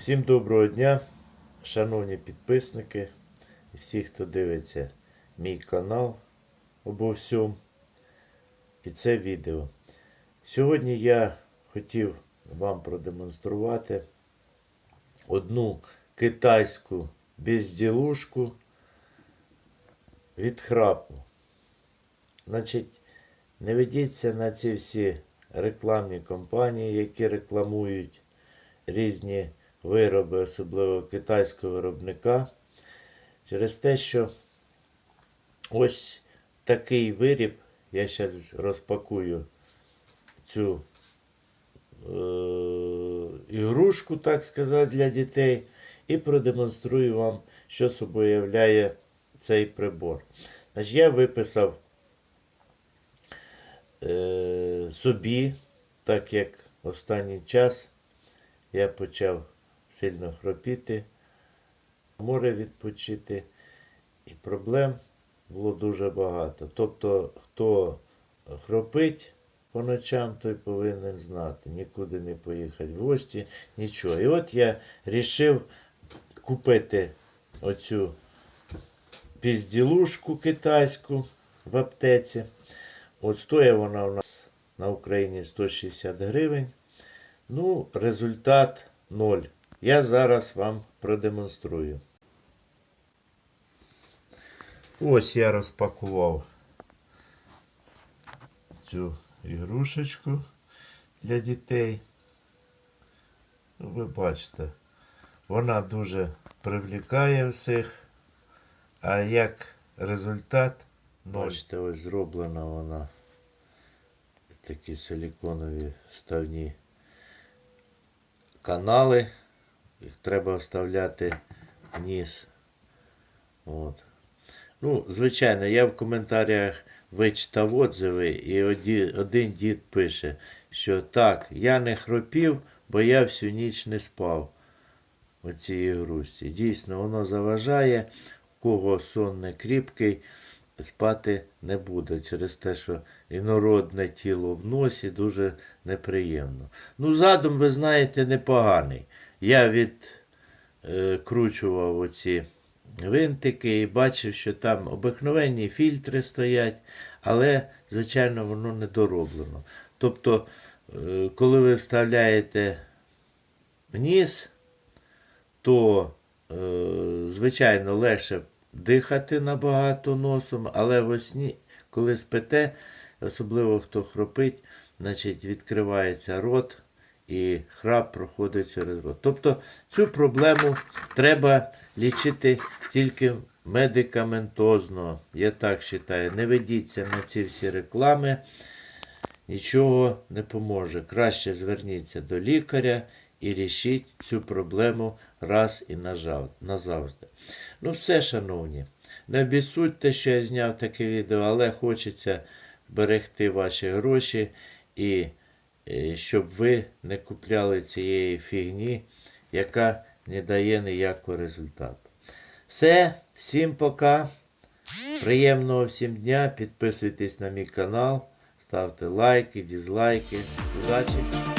Всім доброго дня, шановні підписники і всі, хто дивиться мій канал обо всьому і це відео. Сьогодні я хотів вам продемонструвати одну китайську безділушку від храпу. Значить, не ведіться на ці всі рекламні кампанії, які рекламують різні вироби, особливо китайського виробника, через те, що ось такий виріб, я зараз розпакую цю ігрушку, так сказати, для дітей, і продемонструю вам, що собою являє цей прибор. Значить, я виписав собі, так як останній час я почав сильно хропіти, море відпочити, і проблем було дуже багато. Тобто, хто хропить по ночам, той повинен знати, нікуди не поїхати в гості, нічого. І от я вирішив купити оцю пізділушку китайську в аптеці. От стоїть вона у нас на Україні 160 гривень. Ну, результат 0. Я зараз вам продемонструю. Ось я розпакував цю ігрушечку для дітей. Ви бачите, вона дуже привлікає всіх, а як результат 0. Бачите, ось зроблена вона. Такі силіконові вставні канали, їх треба вставляти вниз. От. Ну, звичайно, я в коментарях вичитав отзиви, і один дід пише, що так, я не хропів, бо я всю ніч не спав у цій ігрушці. Дійсно, воно заважає, в кого сон не кріпкий, спати не буде, через те, що інородне тіло в носі дуже неприємно. Ну, задум, ви знаєте, непоганий. Я відкручував оці винтики і бачив, що там обикновенні фільтри стоять, але, звичайно, воно не дороблено. Тобто, коли ви вставляєте вниз, то, звичайно, легше дихати набагато носом, але весні, коли спите, особливо хто хропить, значить відкривається рот і храп проходить через рот. Тобто цю проблему треба лічити тільки медикаментозно. Я так вважаю. Не ведіться на ці всі реклами, нічого не поможе. Краще зверніться до лікаря і рішіть цю проблему раз і назавжди. Ну все, шановні, не обіцюйте, що я зняв таке відео, але хочеться берегти ваші гроші і щоб ви не купляли цієї фігні, яка не дає ніякого результату. Все, всім пока, приємного всім дня, підписуйтесь на мій канал, ставте лайки, дизлайки, удачі!